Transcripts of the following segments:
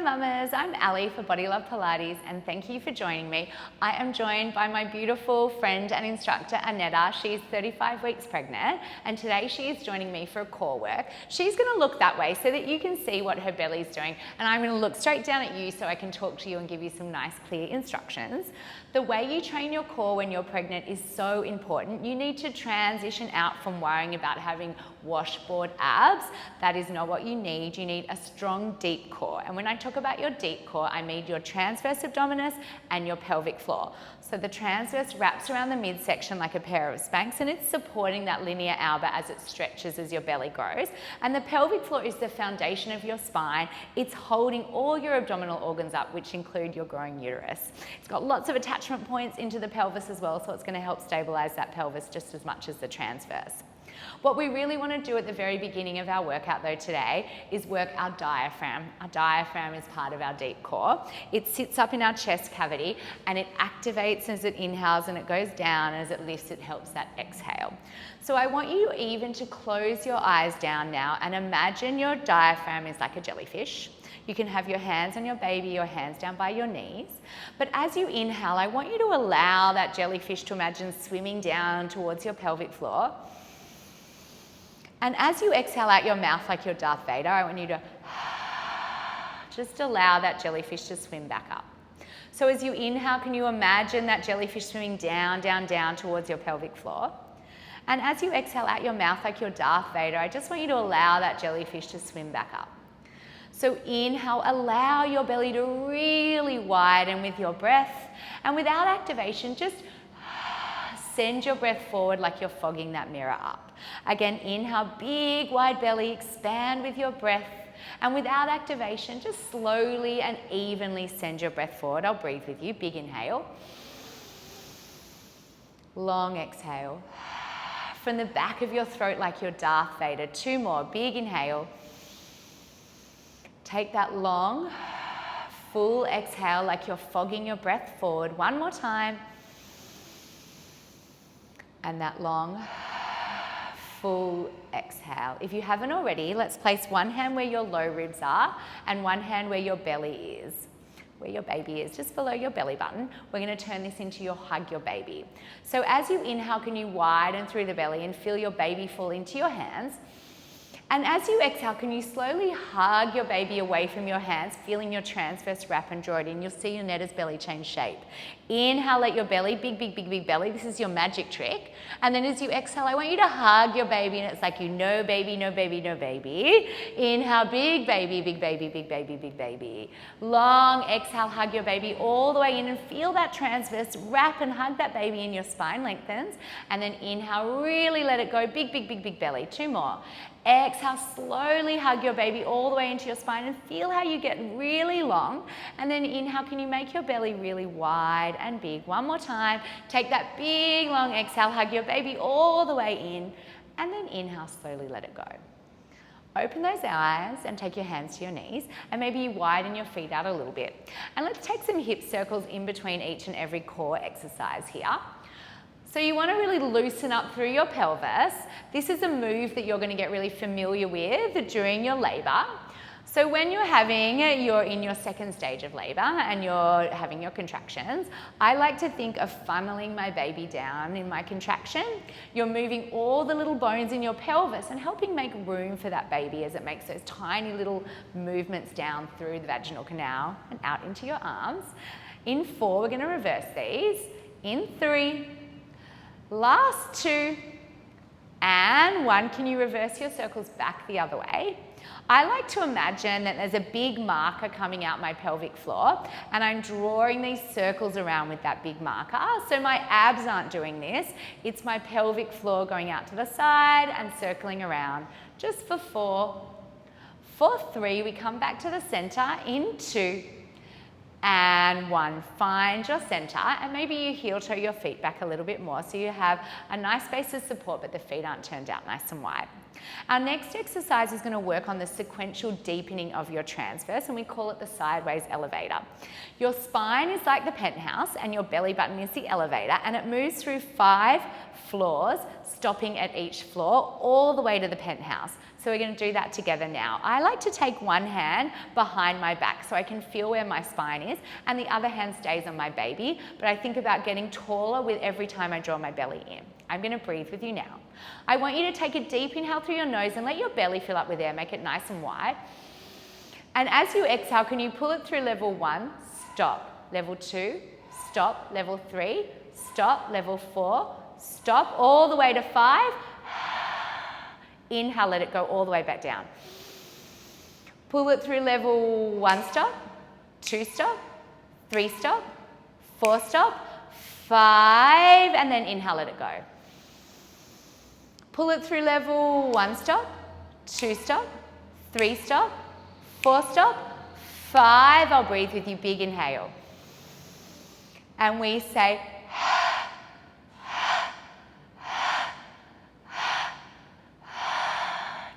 mamas, I'm Ali for Body Love Pilates and thank you for joining me. I am joined by my beautiful friend and instructor Aneta. She's 35 weeks pregnant and today she is joining me for a core work. She's going to look that way so that you can see what her belly's doing, and I'm going to look straight down at you so I can talk to you and give you some nice clear instructions. The way you train your core when you're pregnant is so important. You need to transition out from worrying about having washboard abs. That is not what you need. You need a strong deep core. And when I talk about your deep core, I mean your transverse abdominis and your pelvic floor. So the transverse wraps around the midsection like a pair of Spanx and it's supporting that linear alba as it stretches as your belly grows. And the pelvic floor is the foundation of your spine. It's holding all your abdominal organs up, which include your growing uterus. It's got lots of attachment points into the pelvis as well, so it's going to help stabilize that pelvis just as much as the transverse. What we really want to do at the very beginning of our workout though today is work our diaphragm. Our diaphragm is part of our deep core. It sits up in our chest cavity and it activates as it inhales and it goes down, and as it lifts it helps that exhale. So I want you even to close your eyes down now and imagine your diaphragm is like a jellyfish. You can have your hands on your baby, your hands down by your knees. But as you inhale, I want you to allow that jellyfish to imagine swimming down towards your pelvic floor. And as you exhale out your mouth like your Darth Vader, I want you to just allow that jellyfish to swim back up. So as you inhale, can you imagine that jellyfish swimming down, down, down towards your pelvic floor? And as you exhale out your mouth like your Darth Vader, I just want you to allow that jellyfish to swim back up. So inhale, allow your belly to really widen with your breath. And without activation, just send your breath forward like you're fogging that mirror up. Again, inhale, big wide belly, expand with your breath. And without activation, just slowly and evenly send your breath forward. I'll breathe with you. Big inhale. Long exhale. From the back of your throat like your Darth Vader. 2 more. Big inhale. Take that long, full exhale like you're fogging your breath forward. 1 more time. And that long, full exhale. If you haven't already, let's place one hand where your low ribs are and one hand where your belly is, where your baby is, just below your belly button. We're going to turn this into your hug your baby. So as you inhale, can you widen through the belly and feel your baby fall into your hands? And as you exhale, can you slowly hug your baby away from your hands, feeling your transverse wrap and draw it in? You'll see Aneta's belly change shape. Inhale, let your belly, big, big, big, big belly. This is your magic trick. And then as you exhale, I want you to hug your baby, and it's like you no baby, no baby, no baby. Inhale, big baby, big baby, big baby, big baby. Long exhale, hug your baby all the way in and feel that transverse wrap and hug that baby in your spine, lengthens. And then inhale, really let it go, big, big, big, big belly. 2 more. Exhale, slowly hug your baby all the way into your spine and feel how you get really long. And then inhale, can you make your belly really wide and big? 1 more time. Take that big long exhale, hug your baby all the way in, and then inhale, slowly let it go. Open those eyes and take your hands to your knees, and maybe you widen your feet out a little bit. And let's take some hip circles in between each and every core exercise here. So you want to really loosen up through your pelvis. This is a move that you're going to get really familiar with during your labour. So when you're in your second stage of labour and you're having your contractions, I like to think of funneling my baby down in my contraction. You're moving all the little bones in your pelvis and helping make room for that baby as it makes those tiny little movements down through the vaginal canal and out into your arms. In 4, we're going to reverse these. In 3, last 2, and 1. Can you reverse your circles back the other way? I like to imagine that there's a big marker coming out my pelvic floor and I'm drawing these circles around with that big marker. So my abs aren't doing this. It's my pelvic floor going out to the side and circling around. Just for 4. For 3, we come back to the center. In 2. And 1, find your center, and maybe you heel toe your feet back a little bit more so you have a nice base of support but the feet aren't turned out nice and wide. Our next exercise is going to work on the sequential deepening of your transverse, and we call it the sideways elevator. Your spine is like the penthouse and your belly button is the elevator, and it moves through 5 floors, stopping at each floor all the way to the penthouse. So we're going to do that together now. I like to take one hand behind my back so I can feel where my spine is, and the other hand stays on my baby, but I think about getting taller with every time I draw my belly in. I'm going to breathe with you now. I want you to take a deep inhale through your nose and let your belly fill up with air, make it nice and wide. And as you exhale, can you pull it through level 1, stop, level 2, stop, level 3, stop, level 4, stop, all the way to 5. Inhale, let it go all the way back down. Pull it through level 1 stop, 2 stop, 3 stop, 4 stop, 5, and then inhale, let it go. Pull it through level 1 stop, 2 stop, 3 stop, 4 stop, 5. I'll breathe with you, big inhale. And we say,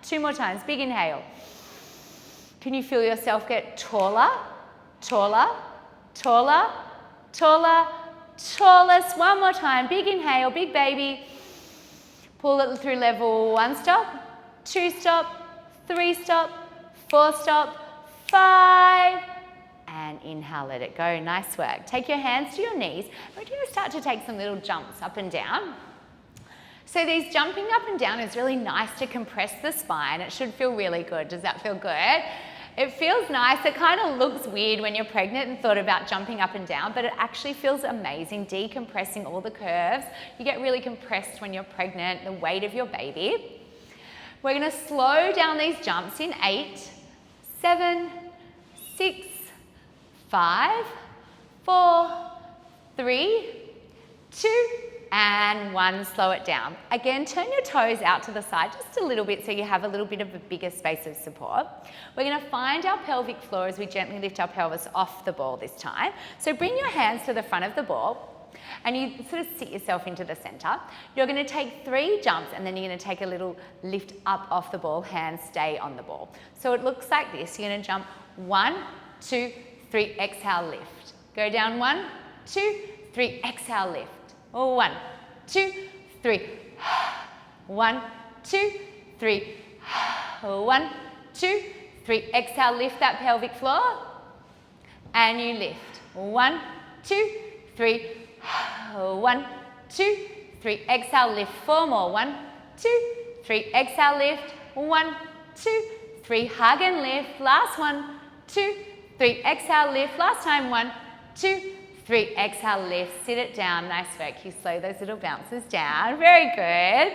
2 more times, big inhale. Can you feel yourself get taller, taller, taller, taller, tallest? 1 more time, big inhale, big baby. Pull it through level 1 stop, 2 stop, 3 stop, 4 stop, 5. And inhale, let it go. Nice work. Take your hands to your knees. We're going to start to take some little jumps up and down. So these jumping up and down is really nice to compress the spine. It should feel really good. Does that feel good? It feels nice. It kind of looks weird when you're pregnant and thought about jumping up and down, but it actually feels amazing, decompressing all the curves. You get really compressed when you're pregnant, the weight of your baby. We're going to slow down these jumps in 8, 7, 6, 5, 4, 3, 2, and 1, slow it down. Again, turn your toes out to the side just a little bit so you have a little bit of a bigger space of support. We're going to find our pelvic floor as we gently lift our pelvis off the ball this time. So bring your hands to the front of the ball and you sort of sit yourself into the center. You're going to take 3 jumps and then you're going to take a little lift up off the ball, hands stay on the ball. So it looks like this. You're going to jump 1, 2, 3, exhale, lift. Go down 1, 2, 3, exhale, lift. 1, 2, 3. 1, 2, 3. 1, 2, 3. Exhale, lift that pelvic floor. And you lift. 1, 2, 3. 1, 2, 3. Exhale, lift. 4 more. 1, 2, 3. Exhale, lift. 1, 2, 3. Hug and lift. Last 1, 2, 3. Exhale, lift. Last time. 1, 2, 3, exhale, lift, sit it down. Nice work. You slow those little bounces down. Very good.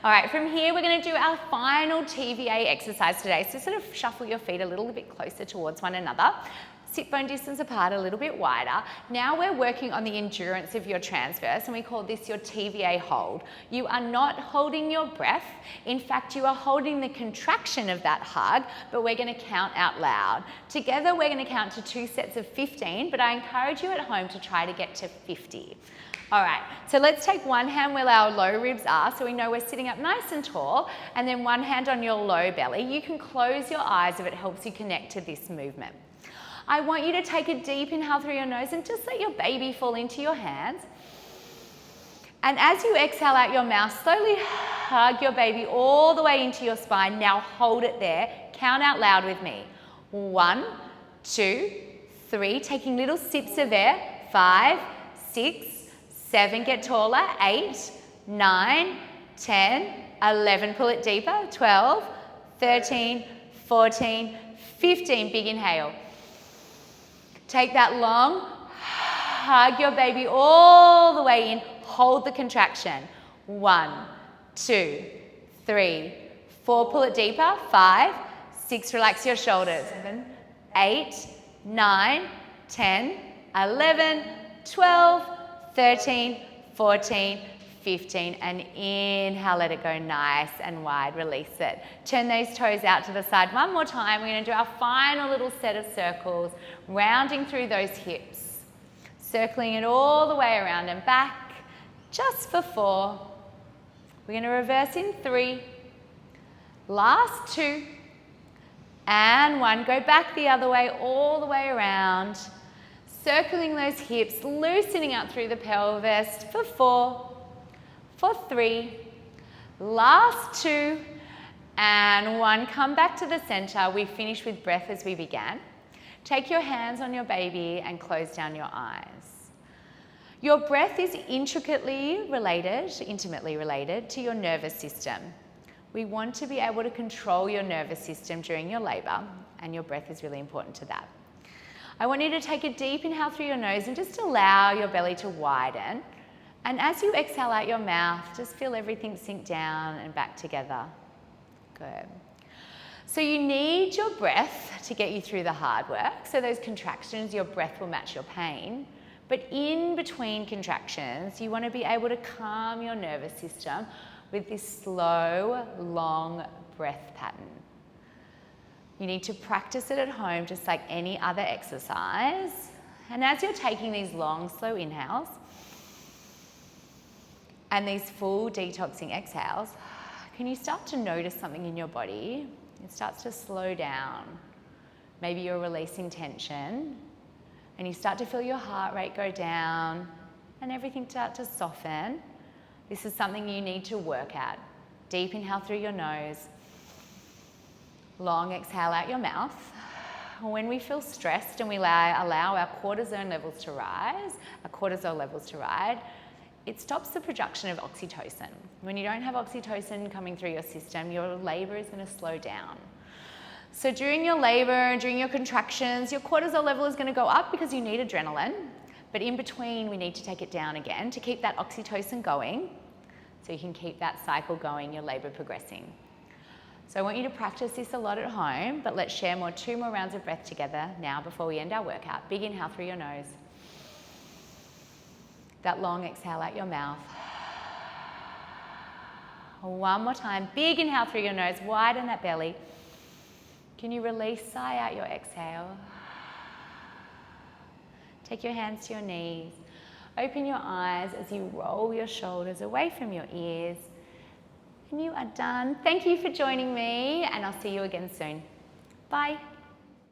All right, from here, we're going to do our final TVA exercise today. So sort of shuffle your feet a little bit closer towards one another. Sit bone distance apart, a little bit wider. Now we're working on the endurance of your transverse, and we call this your TVA hold. You are not holding your breath. In fact, you are holding the contraction of that hug, but we're going to count out loud. Together, we're going to count to 2 sets of 15, but I encourage you at home to try to get to 50. All right, so let's take one hand where our low ribs are, so we know we're sitting up nice and tall, and then one hand on your low belly. You can close your eyes if it helps you connect to this movement. I want you to take a deep inhale through your nose and just let your baby fall into your hands. And as you exhale out your mouth, slowly hug your baby all the way into your spine. Now hold it there. Count out loud with me. 1, 2, 3. Taking little sips of air. 5, 6, 7. Get taller. 8, 9, 10, 11. Pull it deeper. 12, 13, 14, 15. Big inhale. Take that long, hug your baby all the way in, hold the contraction. 1, 2, 3, 4, pull it deeper. 5, 6, relax your shoulders. 7, 8, 9, 10, 11, 12, 13, 14, 15, and inhale, let it go nice and wide, release it. Turn those toes out to the side one more time. We're going to do our final little set of circles, rounding through those hips, circling it all the way around and back, just for 4. We're going to reverse in 3, Last 2. And 1. Go back the other way, all the way around. Circling those hips, loosening up through the pelvis for 4, for 3. Last 2. And 1. Come back to the center. We finish with breath as we began. Take your hands on your baby and close down your eyes. Your breath is intimately related to your nervous system. We want to be able to control your nervous system during your labour, and your breath is really important to that. I want you to take a deep inhale through your nose and just allow your belly to widen. And as you exhale out your mouth, just feel everything sink down and back together. Good. So you need your breath to get you through the hard work. So those contractions, your breath will match your pain. But in between contractions, you want to be able to calm your nervous system with this slow, long breath pattern. You need to practice it at home just like any other exercise. And as you're taking these long, slow inhales and these full detoxing exhales, can you start to notice something in your body? It starts to slow down. Maybe you're releasing tension and you start to feel your heart rate go down and everything start to soften. This is something you need to work at. Deep inhale through your nose. Long exhale out your mouth. When we feel stressed and we allow our cortisol levels to rise, it stops the production of oxytocin. When you don't have oxytocin coming through your system, your labour is going to slow down. So during your labour, during your contractions, your cortisol level is going to go up because you need adrenaline. But in between, we need to take it down again to keep that oxytocin going so you can keep that cycle going, your labour progressing. So I want you to practice this a lot at home, but let's share 2 more rounds of breath together now before we end our workout. Big inhale through your nose. That long exhale out your mouth. One more time. Big inhale through your nose, widen that belly. Can you release, sigh out your exhale? Take your hands to your knees. Open your eyes as you roll your shoulders away from your ears. And you are done. Thank you for joining me, and I'll see you again soon. Bye.